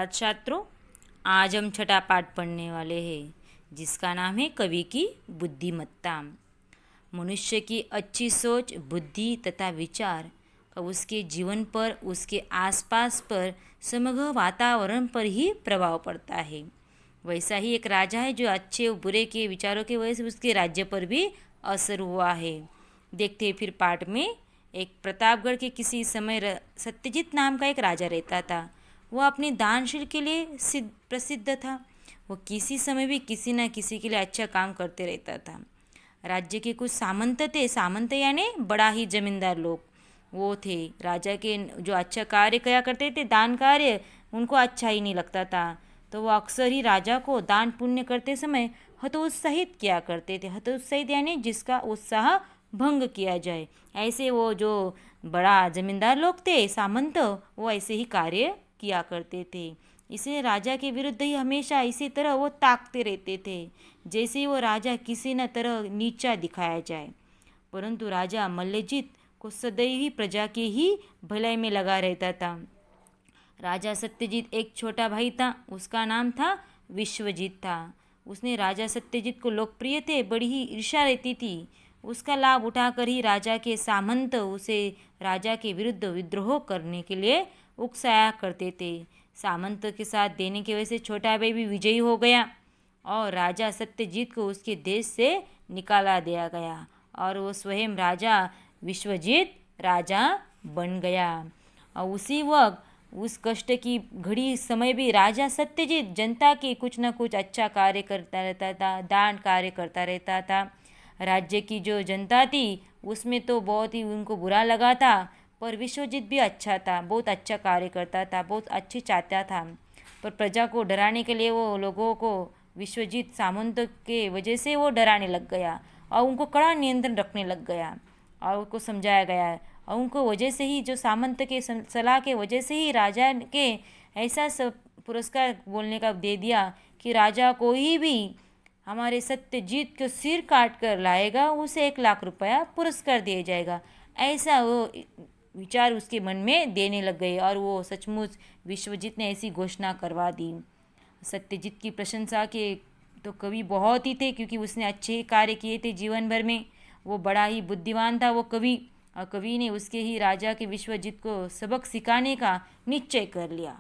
सुप्रभात छात्रों। आज हम छठा पाठ पढ़ने वाले हैं जिसका नाम है कवि की बुद्धिमत्ता। मनुष्य की अच्छी सोच, बुद्धि तथा विचार का उसके जीवन पर, उसके आसपास पर, समग्र वातावरण पर ही प्रभाव पड़ता है। वैसा ही एक राजा है जो अच्छे और बुरे के विचारों की वजह से उसके राज्य पर भी असर हुआ है। देखते हैं फिर पाठ में। एक प्रतापगढ़ के किसी समय सत्यजीत नाम का एक राजा रहता था। वह अपने दानशील के लिए प्रसिद्ध था। वह किसी समय भी किसी न किसी के लिए अच्छा काम करते रहता था। राज्य के कुछ सामंत थे। सामंत यानी बड़ा ही जमींदार लोग वो थे। राजा के जो अच्छा कार्य किया करते थे, दान कार्य, उनको अच्छा ही नहीं लगता था। तो वो अक्सर ही राजा को दान पुण्य करते समय हतोत्साहित किया करते थे। हतोत्साहित यानी जिसका उत्साह भंग किया जाए, ऐसे वो जो बड़ा जमींदार लोग थे, सामंत, वो ऐसे ही कार्य किया करते थे। इसलिए राजा के विरुद्ध ही हमेशा इसी तरह वो ताकते रहते थे, जैसे वो राजा किसी न तरह नीचा दिखाया जाए। परंतु राजा मल्लजीत को सदैव ही प्रजा के ही भलाई में लगा रहता था। राजा सत्यजीत एक छोटा भाई था, उसका नाम था विश्वजीत था। उसने राजा सत्यजीत को लोकप्रिय थे, बड़ी ही ईर्ष्या रहती थी। उसका लाभ उठाकर ही राजा के सामंत उसे राजा के विरुद्ध विद्रोह करने के लिए उकसाया करते थे। सामंत के साथ देने की वजह से छोटा भाई भी विजयी हो गया और राजा सत्यजीत को उसके देश से निकाला दिया गया और वो स्वयं राजा विश्वजीत राजा बन गया। और उसी वक्त उस कष्ट की घड़ी समय भी राजा सत्यजीत जनता के कुछ न कुछ अच्छा कार्य करता रहता था, दान कार्य करता रहता था। राज्य की जो जनता थी उसमें तो बहुत ही उनको बुरा लगा था, पर विश्वजीत भी अच्छा था, बहुत अच्छा कार्य करता था, बहुत अच्छी चाहता था। पर प्रजा को डराने के लिए वो लोगों को विश्वजीत सामंत के वजह से वो डराने लग गया और उनको कड़ा नियंत्रण रखने लग गया और उनको समझाया गया। और उनको वजह से ही, जो सामंत के सलाह के वजह से ही राजा के ऐसा सब पुरस्कार बोलने का दे दिया कि राजा कोई भी हमारे सत्यजीत को सिर काट कर लाएगा उसे 1 लाख रुपया पुरस्कार दिया जाएगा। ऐसा वो विचार उसके मन में देने लग गए और वो सचमुच विश्वजीत ने ऐसी घोषणा करवा दी। सत्यजीत की प्रशंसा के तो कवि बहुत ही थे, क्योंकि उसने अच्छे कार्य किए थे जीवन भर में। वो बड़ा ही बुद्धिमान था वो कवि, और कवि ने उसके ही राजा के विश्वजीत को सबक सिखाने का निश्चय कर लिया।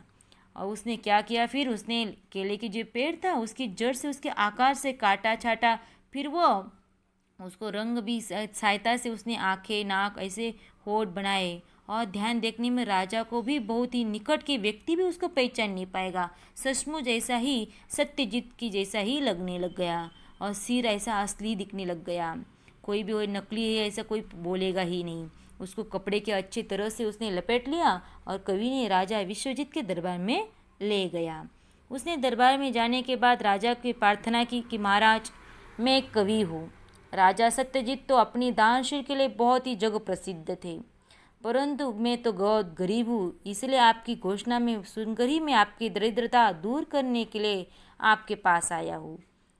और उसने क्या किया फिर, उसने केले की जो पेड़ था उसकी जड़ से उसके आकार से काटा छाटा, फिर वो उसको रंग भी सहायता से उसने आंखें, नाक, ऐसे होठ बनाए। और ध्यान देखने में राजा को भी बहुत ही निकट के व्यक्ति भी उसको पहचान नहीं पाएगा। सचमुच ऐसा ही सत्यजीत की जैसा ही लगने लग गया और सिर ऐसा असली दिखने लग गया। कोई भी वो नकली है ऐसा कोई बोलेगा ही नहीं। उसको कपड़े के अच्छी तरह से उसने लपेट लिया और कवि ने राजा विश्वजीत के दरबार में ले गया। उसने दरबार में जाने के बाद राजा की प्रार्थना की कि महाराज, मैं एक कवि हूँ। राजा सत्यजीत तो अपनी दानशील के लिए बहुत ही जग प्रसिद्ध थे, परंतु मैं तो बहुत गरीब हूँ, इसलिए आपकी घोषणा में सुनकर ही मैं आपकी दरिद्रता दूर करने के लिए आपके पास आया हूँ।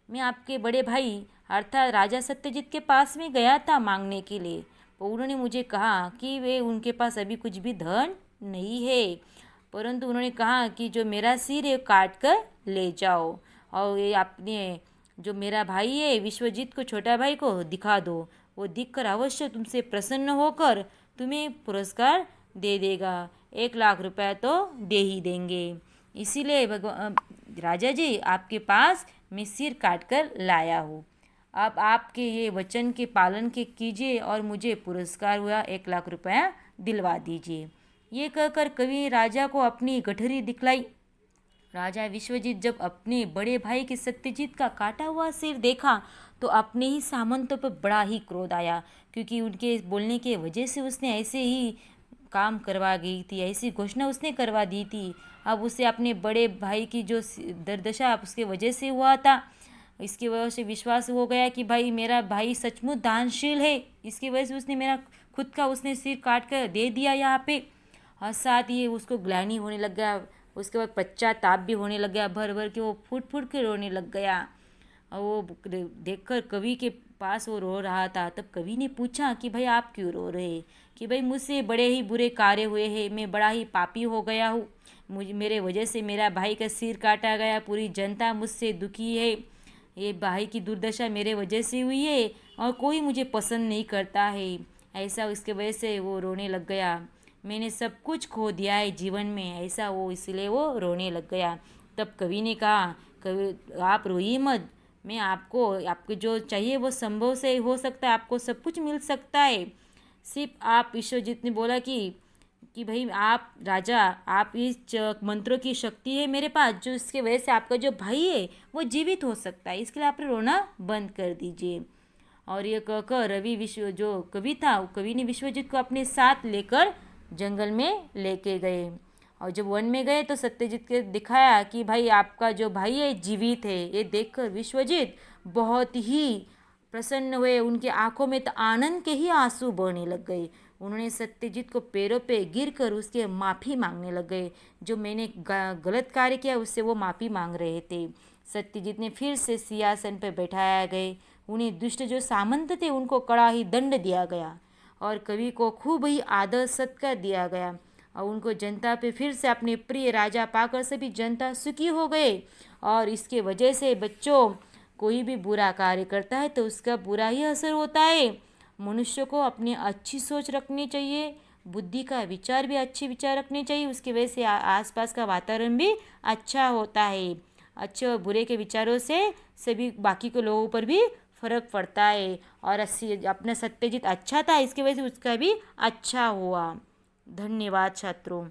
मैं आपके बड़े भाई अर्थात राजा सत्यजीत के पास में गया था मांगने के लिए, पर उन्होंने मुझे कहा कि वे उनके पास अभी कुछ भी धन नहीं है, परंतु उन्होंने कहा कि जो मेरा सिर है काट कर ले जाओ और ये आपने जो मेरा भाई है विश्वजीत को, छोटा भाई को दिखा दो। वो दिखकर अवश्य तुमसे प्रसन्न होकर तुम्हें पुरस्कार दे देगा, 1 लाख रुपया तो दे ही देंगे। इसीलिए भगवान राजा जी, आपके पास मैं सिर काट कर लाया हूँ। अब आपके ये वचन के पालन के कीजिए और मुझे पुरस्कार हुआ 1 लाख रुपया दिलवा दीजिए। ये कहकर कवि राजा को अपनी गठरी दिखलाई। राजा विश्वजीत जब अपने बड़े भाई के सत्यजीत का काटा हुआ सिर देखा तो अपने ही सामंतों पर बड़ा ही क्रोध आया, क्योंकि उनके बोलने के वजह से उसने ऐसे ही काम करवा गई थी, ऐसी घोषणा उसने करवा दी थी। अब उसे अपने बड़े भाई की जो दुर्दशा उसके वजह से हुआ था, इसकी वजह से विश्वास हो गया कि भाई मेरा भाई सचमुच दानशील है, इसकी वजह से उसने मेरा खुद का उसने सिर काट कर दे दिया यहाँ पे। और साथ ही उसको ग्लानि होने लग गया, उसके बाद पश्चाताप भी होने लग गया, भर भर के वो फूट फूट के रोने लग गया। और वो देखकर कवि के पास वो रो रहा था। तब कवि ने पूछा कि भाई आप क्यों रो रहे? कि भाई मुझसे बड़े ही बुरे कार्य हुए हैं, मैं बड़ा ही पापी हो गया हूँ, मेरे वजह से मेरा भाई का सिर काटा गया, पूरी जनता मुझसे दुखी है, ये भाई की दुर्दशा मेरे वजह से हुई है और कोई मुझे पसंद नहीं करता है। ऐसा उसके वजह से वो रोने लग गया। मैंने सब कुछ खो दिया है जीवन में, ऐसा वो इसलिए वो रोने लग गया। तब कवि ने कहा, कवि आप रोइए मत, मैं आपको जो चाहिए वो संभव से हो सकता है, आपको सब कुछ मिल सकता है। सिर्फ आप विश्वजीत ने बोला कि भाई आप राजा, आप इस मंत्रों की शक्ति है मेरे पास, जो इसके वजह से आपका जो भाई है वो जीवित हो सकता है, इसके लिए आप रोना बंद कर दीजिए। और ये कहकर रवि विश्व जो कवि था, कवि ने विश्वजीत को अपने साथ लेकर जंगल में लेके गए। और जब वन में गए तो सत्यजीत के दिखाया कि भाई आपका जो भाई है जीवित है। ये देखकर विश्वजीत बहुत ही प्रसन्न हुए, उनके आंखों में तो आनंद के ही आंसू बहने लग गए। उन्होंने सत्यजीत को पैरों पे गिरकर उसके माफ़ी मांगने लग गए, जो मैंने गलत कार्य किया उससे वो माफ़ी मांग रहे थे। सत्यजीत ने फिर से सिंहासन पर बैठाया गए। उन्हें दुष्ट जो सामंत थे उनको कड़ा ही दंड दिया गया और कवि को खूब ही आदर सत्कार दिया गया और उनको जनता पे फिर से अपने प्रिय राजा पाकर सभी जनता सुखी हो गए। और इसके वजह से बच्चों, कोई भी बुरा कार्य करता है तो उसका बुरा ही असर होता है। मनुष्य को अपनी अच्छी सोच रखनी चाहिए, बुद्धि का विचार भी अच्छे विचार रखने चाहिए, उसकी वजह से आसपास का वातावरण भी अच्छा होता है। अच्छे और बुरे के विचारों से सभी बाकी के लोगों पर भी फर्क पड़ता है। और अपना सत्यजीत अच्छा था, इसकी वजह से उसका भी अच्छा हुआ। धन्यवाद छात्रों।